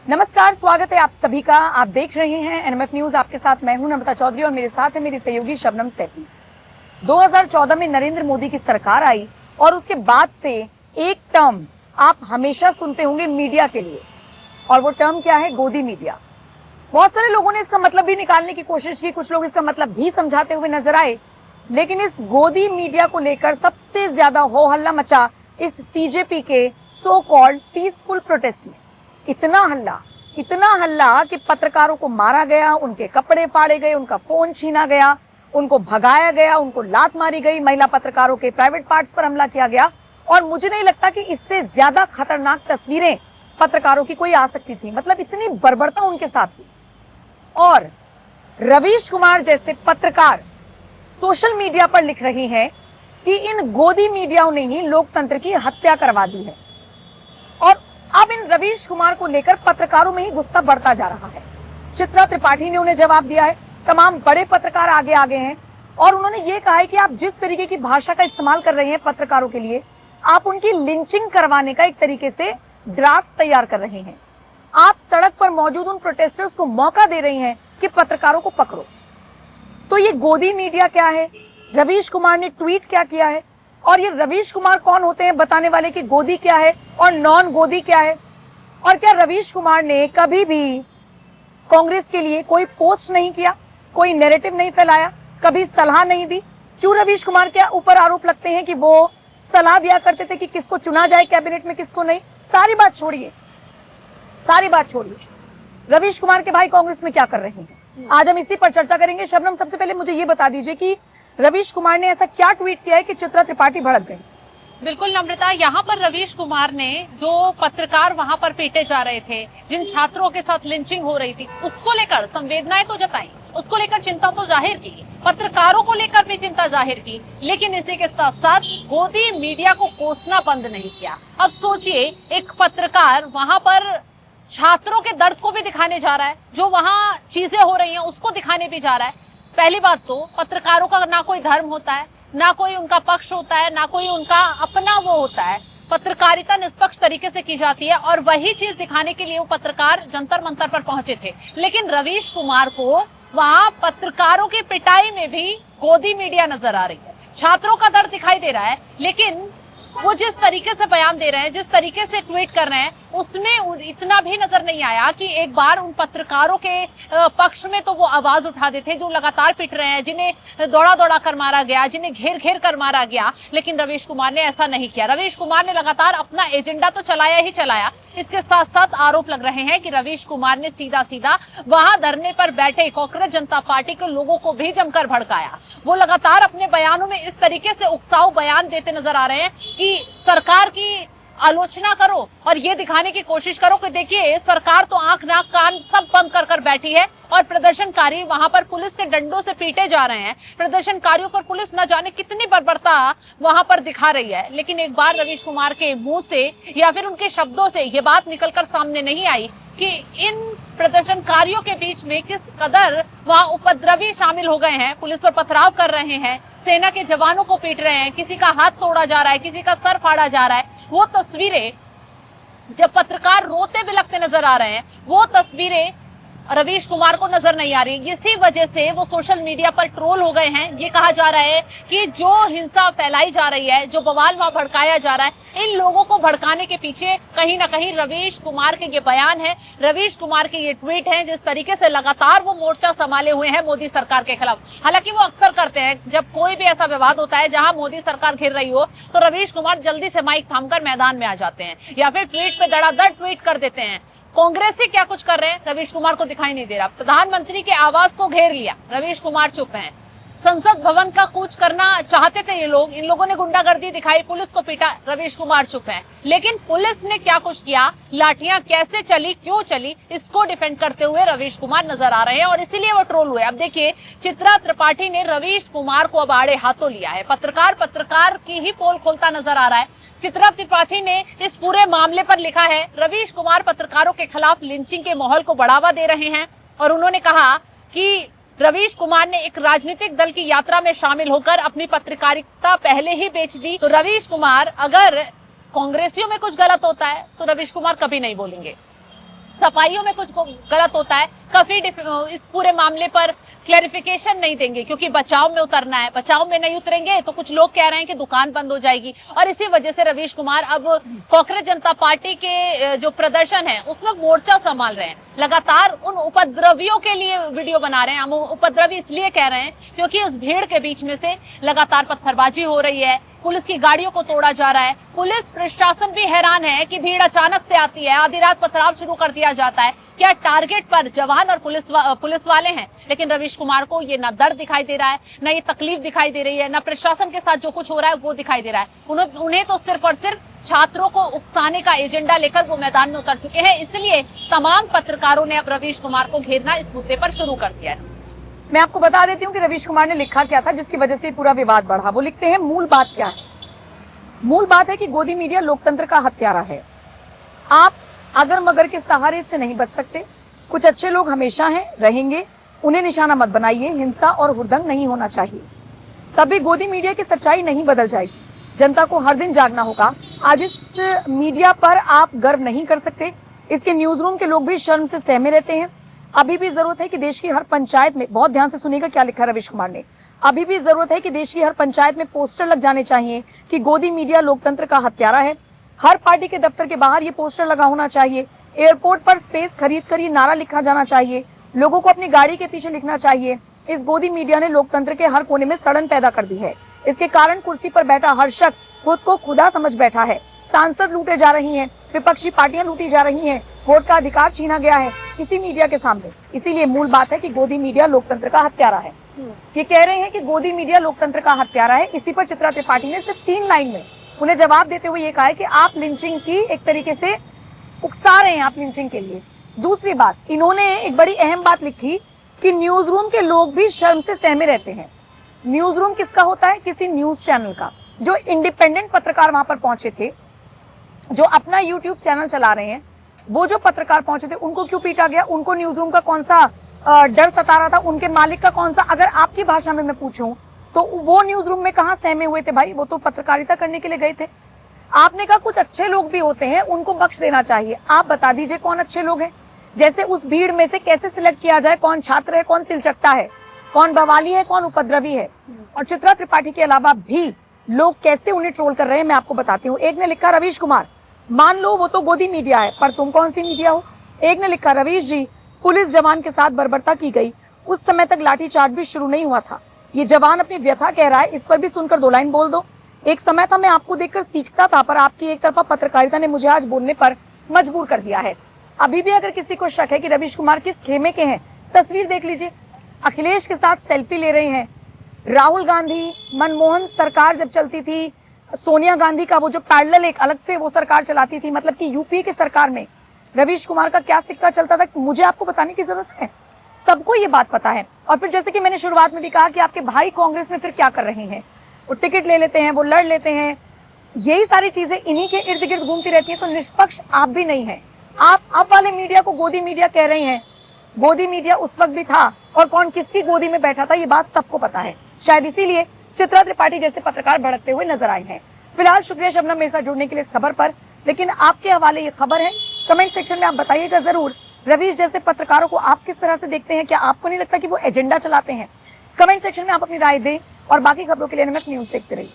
नमस्कार, स्वागत है आप सभी का। आप देख रहे हैं एनएमएफ न्यूज। आपके साथ मैं हूं नम्रता चौधरी और मेरे साथ है मेरी सहयोगी शबनम सैफी। 2014 में नरेंद्र मोदी की सरकार आई और उसके बाद से एक टर्म आप हमेशा सुनते होंगे मीडिया के लिए, और वो टर्म क्या है? गोदी मीडिया। बहुत सारे लोगों ने इसका मतलब भी निकालने की कोशिश की, कुछ लोग इसका मतलब भी समझाते हुए नजर आए, लेकिन इस गोदी मीडिया को लेकर सबसे ज्यादा हो हल्ला मचा इस सीजेपी के सो कॉल्ड पीसफुल प्रोटेस्ट में। इतना हल्ला कि पत्रकारों को मारा गया, उनके कपड़े फाड़े गए, उनका फोन छीना गया, उनको भगाया गया, उनको लात मारी गई, महिला पत्रकारों के प्राइवेट पार्ट्स पर हमला किया गया। और मुझे नहीं लगता कि इससे ज्यादा खतरनाक तस्वीरें पत्रकारों की कोई आ सकती थी। मतलब इतनी बर्बरता उनके साथ हुई। और रवीश कुमार जैसे पत्रकार सोशल मीडिया पर लिख रहे हैं कि इन गोदी मीडियाओं ने ही लोकतंत्र की हत्या करवा दी है। और अब इन रवीश कुमार को लेकर पत्रकारों में ही गुस्सा बढ़ता जा रहा है। चित्रा त्रिपाठी ने उन्हें जवाब दिया है, तमाम बड़े पत्रकार आगे हैं और उन्होंने ये कहा है कि आप जिस तरीके की भाषा का इस्तेमाल कर रहे हैं पत्रकारों के लिए, आप उनकी लिंचिंग करवाने का एक तरीके से ड्राफ्ट तैयार कर रहे हैं। आप सड़क पर मौजूद उन प्रोटेस्टर्स को मौका दे रहे हैं कि पत्रकारों को पकड़ो। तो ये गोदी मीडिया क्या है? रवीश कुमार ने ट्वीट क्या किया है? और ये रवीश कुमार कौन होते हैं बताने वाले कि गोदी क्या है और नॉन गोदी क्या है? और क्या रवीश कुमार ने कभी भी कांग्रेस के लिए कोई पोस्ट नहीं किया, कोई नैरेटिव नहीं फैलाया, कभी सलाह नहीं दी? क्यों रवीश कुमार के ऊपर आरोप लगते हैं कि वो सलाह दिया करते थे कि किसको चुना जाए कैबिनेट में, किसको नहीं? सारी बात छोड़िए। रवीश कुमार के भाई कांग्रेस में क्या कर रहे हैं, आज हम इसी पर चर्चा करेंगे। शबनम, सबसे पहले मुझे ये बता दीजिए कि रवीश कुमार ने ऐसा क्या ट्वीट किया है कि चित्रा त्रिपाठी भड़क गई? बिल्कुल नम्रता, यहाँ पर रवीश कुमार ने जो पत्रकार वहाँ पर पीटे जा रहे थे, जिन छात्रों के साथ लिंचिंग हो रही थी, उसको लेकर संवेदनाएं तो जताई, उसको लेकर चिंता तो जाहिर की, पत्रकारों को लेकर भी चिंता जाहिर की, लेकिन इसी के साथ साथ गोदी मीडिया को कोसना बंद नहीं किया। अब सोचिए, एक पत्रकार वहाँ पर छात्रों के दर्द को भी दिखाने जा रहा है, जो वहाँ चीजें हो रही हैं उसको दिखाने भी जा रहा है। पहली बात तो पत्रकारों का ना कोई धर्म होता है, ना कोई उनका पक्ष होता है, ना कोई उनका अपना वो होता है। पत्रकारिता निष्पक्ष तरीके से की जाती है और वही चीज दिखाने के लिए वो पत्रकार जंतर मंतर पर पहुंचे थे। लेकिन रवीश कुमार को वहां पत्रकारों की पिटाई में भी गोदी मीडिया नजर आ रही है, छात्रों का दर्द दिखाई दे रहा है, लेकिन वो जिस तरीके से बयान दे रहे हैं, जिस तरीके से ट्वीट कर रहे हैं, उसमें इतना भी नजर नहीं आया कि एक बार उन पत्रकारों के पक्ष में तो वो आवाज उठा देते जो लगातार पिट रहे हैं, जिन्हें दौड़ा कर मारा गया, जिन्हें घेर कर मारा गया। लेकिन रवीश कुमार ने ऐसा नहीं किया। रवीश कुमार ने लगातार अपना एजेंडा तो चलाया ही चलाया। इसके साथ साथ आरोप लग रहे हैं कि रवीश कुमार ने सीधा वहां धरने पर बैठे कांग्रेस जनता पार्टी के लोगों को भी जमकर भड़काया। वो लगातार अपने बयानों में इस तरीके से उकसाऊ बयान देते नजर आ रहे हैं कि सरकार की आलोचना करो और ये दिखाने की कोशिश करो कि देखिए सरकार तो आंख नाक कान सब बंद कर बैठी है और प्रदर्शनकारी वहां पर पुलिस के डंडों से पीटे जा रहे हैं। प्रदर्शनकारियों पर पुलिस न जाने कितनी बर्बरता वहां पर दिखा रही है। लेकिन एक बार रवीश कुमार के मुंह से या फिर उनके शब्दों से ये बात निकलकर सामने नहीं आई कि इन प्रदर्शनकारियों के बीच में किस कदर वहां उपद्रवी शामिल हो गए हैं, पुलिस पर पथराव कर रहे हैं, सेना के जवानों को पीट रहे हैं, किसी का हाथ तोड़ा जा रहा है, किसी का सर फाड़ा जा रहा है। वो तस्वीरें जब पत्रकार रोते बिलखते नजर आ रहे हैं, वो तस्वीरें रवीश कुमार को नजर नहीं आ रही। इसी वजह से वो सोशल मीडिया पर ट्रोल हो गए हैं। ये कहा जा रहा है कि जो हिंसा फैलाई जा रही है, जो बवाल वहां भड़काया जा रहा है, इन लोगों को भड़काने के पीछे कहीं ना कहीं रवीश कुमार के ये बयान है, रवीश कुमार के ये ट्वीट हैं, जिस तरीके से लगातार वो मोर्चा संभाले हुए हैं मोदी सरकार के खिलाफ। हालांकि वो अक्सर करते हैं, जब कोई भी ऐसा विवाद होता है जहां मोदी सरकार घिर रही हो, तो रवीश कुमार जल्दी से माइक थामकर मैदान में आ जाते हैं या फिर ट्वीट पे धड़ाधड़ ट्वीट कर देते हैं। कांग्रेसी क्या कुछ कर रहे हैं, रवीश कुमार को दिखाई नहीं दे रहा। प्रधानमंत्री के आवास को घेर लिया, रवीश कुमार चुप हैं। संसद भवन का कूच करना चाहते थे ये लोग, इन लोगों ने गुंडागर्दी दिखाई, पुलिस को पीटा, रवीश कुमार चुप हैं। लेकिन पुलिस ने क्या कुछ किया, लाठियां कैसे चली, क्यों चली, इसको डिफेंड करते हुए रवीश कुमार नजर आ रहे हैं और इसीलिए वो ट्रोल हुए। अब देखिए, चित्रा त्रिपाठी ने रवीश कुमार को अब आड़े हाथों लिया है। पत्रकार की ही पोल खोलता नजर आ रहा है। चित्रा त्रिपाठी ने इस पूरे मामले पर लिखा है, रवीश कुमार पत्रकारों के खिलाफ लिंचिंग के माहौल को बढ़ावा दे रहे हैं और उन्होंने कहा कि रवीश कुमार ने एक राजनीतिक दल की यात्रा में शामिल होकर अपनी पत्रकारिता पहले ही बेच दी। तो रवीश कुमार, अगर कांग्रेसियों में कुछ गलत होता है तो रवीश कुमार कभी नहीं बोलेंगे। सफाइयों में कुछ गलत होता है, कभी इस पूरे मामले पर क्लैरिफिकेशन नहीं देंगे, क्योंकि बचाव में उतरना है। बचाव में नहीं उतरेंगे तो कुछ लोग कह रहे हैं कि दुकान बंद हो जाएगी, और इसी वजह से रवीश कुमार अब कांग्रेस जनता पार्टी के जो प्रदर्शन है उसमें मोर्चा संभाल रहे हैं। लगातार उन उपद्रवियों के लिए वीडियो बना रहे हैं। हम उपद्रवी इसलिए कह रहे हैं क्योंकि उस भीड़ के बीच में से लगातार पत्थरबाजी हो रही है, पुलिस की गाड़ियों को तोड़ा जा रहा है। पुलिस प्रशासन भी हैरान है कि भीड़ अचानक से आती है, आधी रात पथराव शुरू कर दिया जाता है। क्या टारगेट पर जवान और पुलिस वाले हैं? लेकिन रवीश कुमार को ये ना दर्द दिखाई दे रहा है, ना ये तकलीफ दिखाई दे रही है, ना प्रशासन के साथ जो कुछ हो रहा है वो दिखाई दे रहा है। उन्हें तो सिर्फ और सिर्फ छात्रों को उकसाने का एजेंडा लेकर वो मैदान में उतर चुके हैं। इसलिए तमाम पत्रकारों ने अब रवीश कुमार को घेरना इस मुद्दे पर शुरू कर दिया है। मैं आपको बता देती हूँ कि रवीश कुमार ने लिखा क्या था जिसकी वजह से पूरा विवाद बढ़ा। वो लिखते हैं, मूल बात क्या है? मूल बात है कि गोदी मीडिया लोकतंत्र का हत्यारा है। आप अगर मगर के सहारे से नहीं बच सकते। कुछ अच्छे लोग हमेशा हैं, रहेंगे, उन्हें निशाना मत बनाइए। हिंसा और हुड़दंग नहीं होना चाहिए, तभी गोदी मीडिया की सच्चाई नहीं बदल जाएगी। जनता को हर दिन जागना होगा। आज इस मीडिया पर आप गर्व नहीं कर सकते। इसके न्यूज रूम के लोग भी शर्म से सहमे रहते हैं। अभी भी जरूरत है कि देश की हर पंचायत में, बहुत ध्यान से सुनिएगा क्या लिखा है रवीश कुमार ने, अभी भी जरूरत है कि देश की हर पंचायत में पोस्टर लग जाने चाहिए कि गोदी मीडिया लोकतंत्र का हत्यारा है। हर पार्टी के दफ्तर के बाहर ये पोस्टर लगा होना चाहिए। एयरपोर्ट पर स्पेस खरीद कर ये नारा लिखा जाना चाहिए। लोगों को अपनी गाड़ी के पीछे लिखना चाहिए, इस गोदी मीडिया ने लोकतंत्र के हर कोने में सड़न पैदा कर दी है। इसके कारण कुर्सी पर बैठा हर शख्स खुद को खुदा समझ बैठा है। सांसद लूटे जा रही हैं, विपक्षी पार्टियां लूटी जा रही हैं, वोट का अधिकार छीना गया है इसी मीडिया के सामने। इसीलिए मूल बात है कि गोदी मीडिया लोकतंत्र का हत्यारा है। ये कह रहे हैं कि गोदी मीडिया लोकतंत्र का हत्यारा है। इसी पर चित्रा त्रिपाठी ने सिर्फ 3 लाइन में उन्हें जवाब देते हुए ये कहा है कि आप लिंचिंग की एक तरीके से उकसा रहे हैं, आप लिंचिंग के लिए। दूसरी बात, इन्होंने एक बड़ी अहम बात लिखी कि न्यूज रूम के लोग भी शर्म से सहमे रहते हैं। न्यूज रूम किसका होता है? किसी न्यूज चैनल का। जो इंडिपेंडेंट पत्रकार वहां पर पहुंचे थे, जो अपना यूट्यूब चैनल चला रहे हैं, वो जो पत्रकार पहुंचे थे उनको क्यों पीटा गया? उनको न्यूज रूम का कौन सा डर सता रहा था? उनके मालिक का कौन सा? अगर आपकी भाषा में मैं पूछूं तो वो न्यूज रूम में कहां सहमे हुए थे भाई? वो तो पत्रकारिता करने के लिए गए थे। आपने कहा कुछ अच्छे लोग भी होते हैं, उनको बख्श देना चाहिए। आप बता दीजिए कौन अच्छे लोग हैं? जैसे उस भीड़ में से कैसे सिलेक्ट किया जाए कौन छात्र है, कौन तिलचट्टा है, कौन बवाली है, कौन उपद्रवी है? और चित्रा त्रिपाठी के अलावा भी लोग कैसे उन्हें ट्रोल कर रहे हैं मैं आपको बताती हूँ। एक ने लिखा, रवीश कुमार मान लो वो तो गोदी मीडिया है, पर तुम कौन सी मीडिया हो? एक ने लिखा, रवीश जी पुलिस जवान के साथ बर्बरता की गई, उस समय तक लाठीचार्ज भी शुरू नहीं हुआ था। ये जवान अपनी व्यथा कह रहा है, इस पर भी सुनकर 2 लाइन बोल दो। एक समय था मैं आपको देखकर सीखता था, पर आपकी एक तरफा पत्रकारिता ने मुझे आज बोलने पर मजबूर कर दिया है। अभी भी अगर किसी को शक है कि रवीश कुमार किस खेमे के हैं, तस्वीर देख लीजिए। अखिलेश के साथ सेल्फी ले रहे हैं। राहुल गांधी, मनमोहन सरकार जब चलती थी, सोनिया गांधी का वो जो पैरेलल एक अलग से वो सरकार चलाती थी, मतलब कि यूपी के सरकार में रवीश कुमार का क्या सिक्का चलता था, मुझे आपको बताने की जरूरत है? सबको ये बात पता है। और फिर जैसे कि मैंने शुरुआत में भी कहा कि आपके भाई कांग्रेस में फिर क्या कर रहे हैं, वो टिकट ले लेते हैं, वो लड़ लेते हैं, यही सारी चीजें इन्हीं के इर्द गिर्द घूमती रहती हैं। तो निष्पक्ष आप भी नहीं है। आप अब वाले मीडिया को गोदी मीडिया कह रहे हैं। गोदी मीडिया उस वक्त भी था, और कौन किसकी गोदी में बैठा था ये बात सबको पता है। शायद इसीलिए चित्रा त्रिपाठी जैसे पत्रकार भड़कते हुए नजर आए हैं। फिलहाल शुक्रिया शबनम मेरे साथ जुड़ने के लिए इस खबर पर, लेकिन आपके हवाले ये खबर है। कमेंट सेक्शन में आप बताइएगा जरूर, रवीश जैसे पत्रकारों को आप किस तरह से देखते हैं? क्या आपको नहीं लगता कि वो एजेंडा चलाते हैं? कमेंट सेक्शन में आप अपनी राय दें और बाकी खबरों के लिए एनएमएफ न्यूज देखते रहिए।